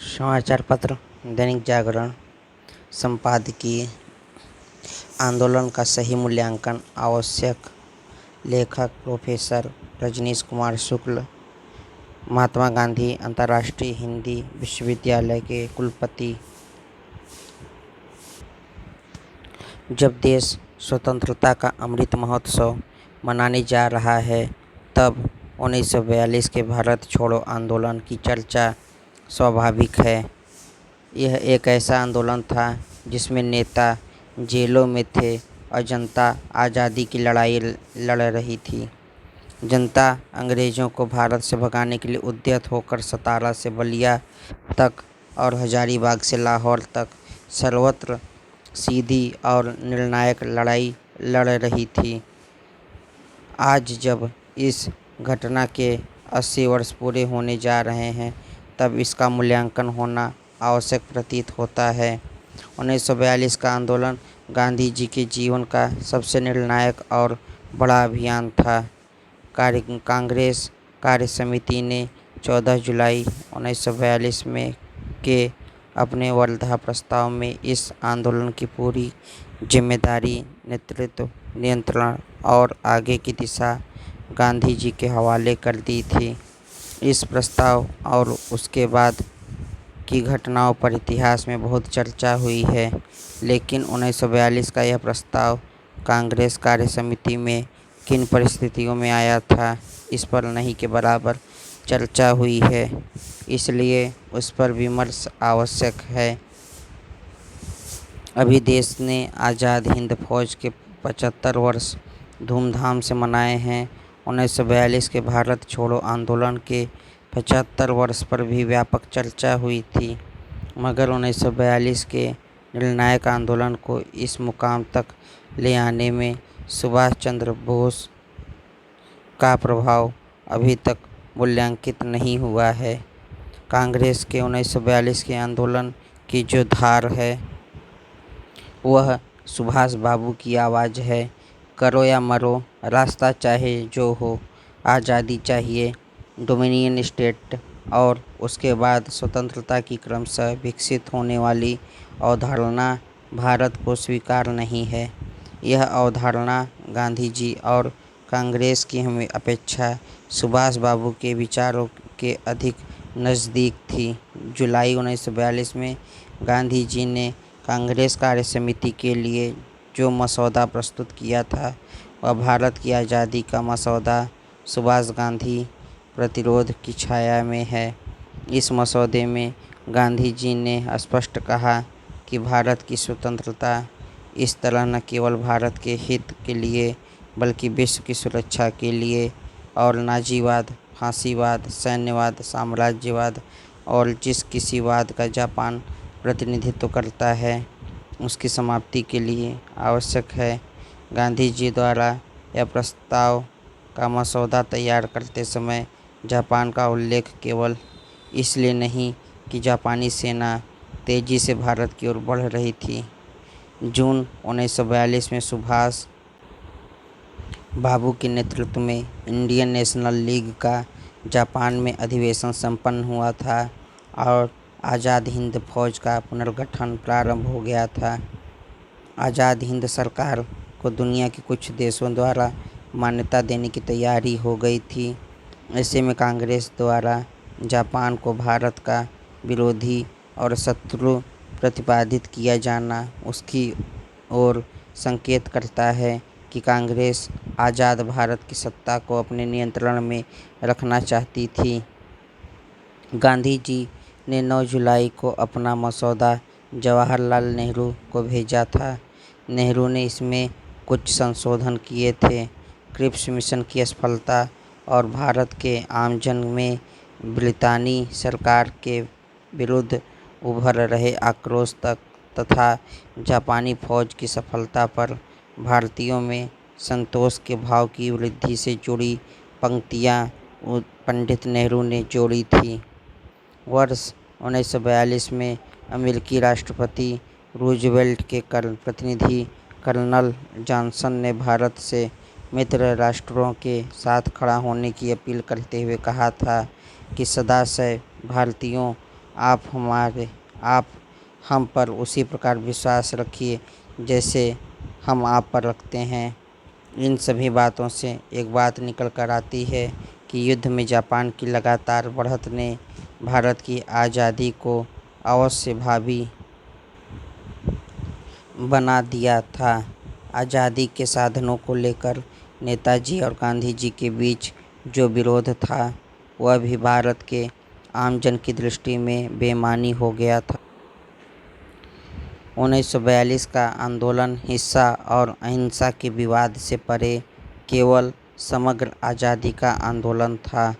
समाचार पत्र दैनिक जागरण संपादकीय आंदोलन का सही मूल्यांकन आवश्यक। लेखक प्रोफेसर रजनीश कुमार शुक्ल, महात्मा गांधी अंतर्राष्ट्रीय हिंदी विश्वविद्यालय के कुलपति। जब देश स्वतंत्रता का अमृत महोत्सव मनाने जा रहा है, तब 1942 के भारत छोड़ो आंदोलन की चर्चा स्वाभाविक है। यह एक ऐसा आंदोलन था जिसमें नेता जेलों में थे और जनता आज़ादी की लड़ाई लड़ रही थी। जनता अंग्रेज़ों को भारत से भगाने के लिए उद्यत होकर सतारा से बलिया तक और हजारीबाग से लाहौर तक सर्वत्र सीधी और निर्णायक लड़ाई लड़ रही थी। आज जब इस घटना के 80 वर्ष पूरे होने जा रहे हैं, तब इसका मूल्यांकन होना आवश्यक प्रतीत होता है। 1942 का आंदोलन गांधी जी के जीवन का सबसे निर्णायक और बड़ा अभियान था। कांग्रेस कार्य समिति ने 14 जुलाई 1942 में के अपने वर्धा प्रस्ताव में इस आंदोलन की पूरी जिम्मेदारी, नेतृत्व, नियंत्रण और आगे की दिशा गांधी जी के हवाले कर दी थी। इस प्रस्ताव और उसके बाद की घटनाओं पर इतिहास में बहुत चर्चा हुई है, लेकिन 1942 का यह प्रस्ताव कांग्रेस कार्य समिति में किन परिस्थितियों में आया था, इस पर नहीं के बराबर चर्चा हुई है, इसलिए उस पर विमर्श आवश्यक है। अभी देश ने आज़ाद हिंद फौज के 75 वर्ष धूमधाम से मनाए हैं। 1942 के भारत छोड़ो आंदोलन के 75 वर्ष पर भी व्यापक चर्चा हुई थी, मगर 1942 के निर्णायक आंदोलन को इस मुकाम तक ले आने में सुभाष चंद्र बोस का प्रभाव अभी तक मूल्यांकित नहीं हुआ है। कांग्रेस के 1942 के आंदोलन की जो धार है, वह सुभाष बाबू की आवाज़ है। करो या मरो, रास्ता चाहे जो हो, आज़ादी चाहिए, डोमिनियन स्टेट और उसके बाद स्वतंत्रता की क्रमशः विकसित होने वाली अवधारणा भारत को स्वीकार नहीं है। यह अवधारणा गांधी जी और कांग्रेस की हमें अपेक्षा सुभाष बाबू के विचारों के अधिक नज़दीक थी। जुलाई 1942 में गांधी जी ने कांग्रेस कार्य समिति के लिए जो मसौदा प्रस्तुत किया था, वह भारत की आज़ादी का मसौदा सुभाष गांधी प्रतिरोध की छाया में है। इस मसौदे में गांधी जी ने स्पष्ट कहा कि भारत की स्वतंत्रता इस तरह न केवल भारत के हित के लिए बल्कि विश्व की सुरक्षा के लिए और नाज़ीवाद, फांसीवाद, सैन्यवाद, साम्राज्यवाद और जिस किसी वाद का जापान प्रतिनिधित्व करता है, उसकी समाप्ति के लिए आवश्यक है। गांधी जी द्वारा यह प्रस्ताव का मसौदा तैयार करते समय जापान का उल्लेख केवल इसलिए नहीं कि जापानी सेना तेज़ी से भारत की ओर बढ़ रही थी। जून 1942 में सुभाष बाबू के नेतृत्व में इंडियन नेशनल लीग का जापान में अधिवेशन संपन्न हुआ था और आज़ाद हिंद फौज का पुनर्गठन प्रारंभ हो गया था। आज़ाद हिंद सरकार को दुनिया के कुछ देशों द्वारा मान्यता देने की तैयारी हो गई थी। ऐसे में कांग्रेस द्वारा जापान को भारत का विरोधी और शत्रु प्रतिपादित किया जाना उसकी ओर संकेत करता है कि कांग्रेस आज़ाद भारत की सत्ता को अपने नियंत्रण में रखना चाहती थी। गांधी जी ने 9 जुलाई को अपना मसौदा जवाहरलाल नेहरू को भेजा था। नेहरू ने इसमें कुछ संशोधन किए थे। क्रिप्स मिशन की असफलता और भारत के आमजन में ब्रितानी सरकार के विरुद्ध उभर रहे आक्रोश तथा जापानी फौज की सफलता पर भारतीयों में संतोष के भाव की वृद्धि से जुड़ी पंक्तियाँ पंडित नेहरू ने जोड़ी थी। वर्ष 1942 में अमेरिकी राष्ट्रपति रूजवेल्ट के प्रतिनिधि कर्नल जॉनसन ने भारत से मित्र राष्ट्रों के साथ खड़ा होने की अपील करते हुए कहा था कि सदाशय भारतीयों आप हम पर उसी प्रकार विश्वास रखिए जैसे हम आप पर रखते हैं। इन सभी बातों से एक बात निकल कर आती है कि युद्ध में जापान की लगातार बढ़त ने भारत की आज़ादी को अवश्य भावी बना दिया था। आज़ादी के साधनों को लेकर नेताजी और गांधी जी के बीच जो विरोध था वह भी भारत के आमजन की दृष्टि में बेईमानी हो गया था। 1942 का आंदोलन हिंसा और अहिंसा के विवाद से परे केवल समग्र आज़ादी का आंदोलन था।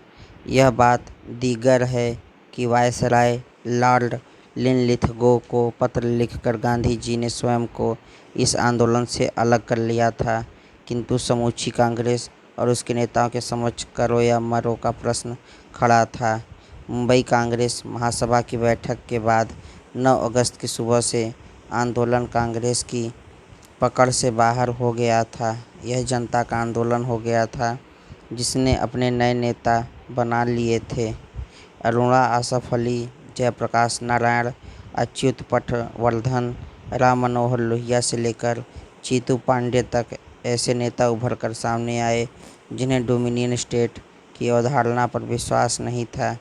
यह बात दीगर है कि वायसराय लॉर्ड लिनलिथगो को पत्र लिखकर गांधी जी ने स्वयं को इस आंदोलन से अलग कर लिया था, किंतु समूची कांग्रेस और उसके नेताओं के समक्ष करो या मरो का प्रश्न खड़ा था। मुंबई कांग्रेस महासभा की बैठक के बाद 9 अगस्त की सुबह से आंदोलन कांग्रेस की पकड़ से बाहर हो गया था। यह जनता का आंदोलन हो गया था जिसने अपने नए नेता बना लिए थे। अरुणा आसफ अली, जयप्रकाश नारायण, अच्युत पटवर्धन, राम मनोहर लोहिया से लेकर चीतू पांडे तक ऐसे नेता उभर कर सामने आए जिन्हें डोमिनियन स्टेट की अवधारणा पर विश्वास नहीं था,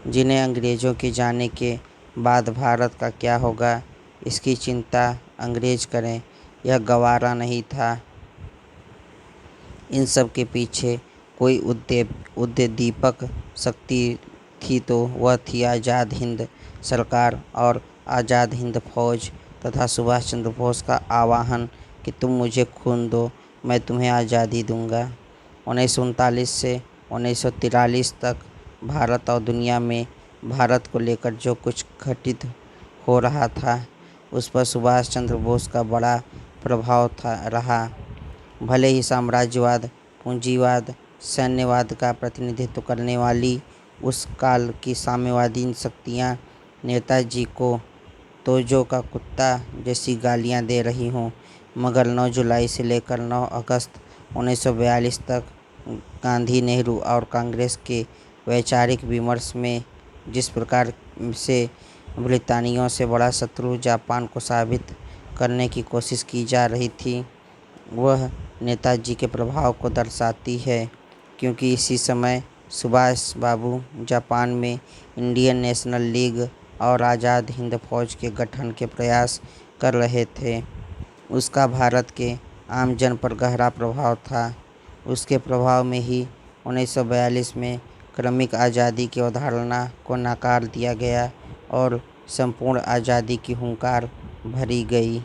जिन्हें अंग्रेज़ों के जाने के बाद भारत का क्या होगा इसकी चिंता अंग्रेज करें यह गवारा नहीं था। इन सब के पीछे कोई उद्दीपक शक्ति थी तो वह थी आज़ाद हिंद सरकार और आज़ाद हिंद फौज तथा सुभाष चंद्र बोस का आह्वान कि तुम मुझे खून दो, मैं तुम्हें आज़ादी दूंगा। 1939 से 1943 तक भारत और दुनिया में भारत को लेकर जो कुछ घटित हो रहा था उस पर सुभाष चंद्र बोस का बड़ा प्रभाव रहा। भले ही साम्राज्यवाद, पूंजीवाद, सैन्यवाद का प्रतिनिधित्व करने वाली उस काल की साम्यवादी शक्तियाँ नेताजी को तोजो का कुत्ता जैसी गालियाँ दे रही हों, मगर 9 जुलाई से लेकर 9 अगस्त 1942 तक गांधी, नेहरू और कांग्रेस के वैचारिक विमर्श में जिस प्रकार से ब्रितानियों से बड़ा शत्रु जापान को साबित करने की कोशिश की जा रही थी वह नेताजी के प्रभाव को दर्शाती है, क्योंकि इसी समय सुभाष बाबू जापान में इंडियन नेशनल लीग और आज़ाद हिंद फौज के गठन के प्रयास कर रहे थे। उसका भारत के आमजन पर गहरा प्रभाव था। उसके प्रभाव में ही 1942 में क्रमिक आज़ादी की अवधारणा को नकार दिया गया और संपूर्ण आज़ादी की हुंकार भरी गई।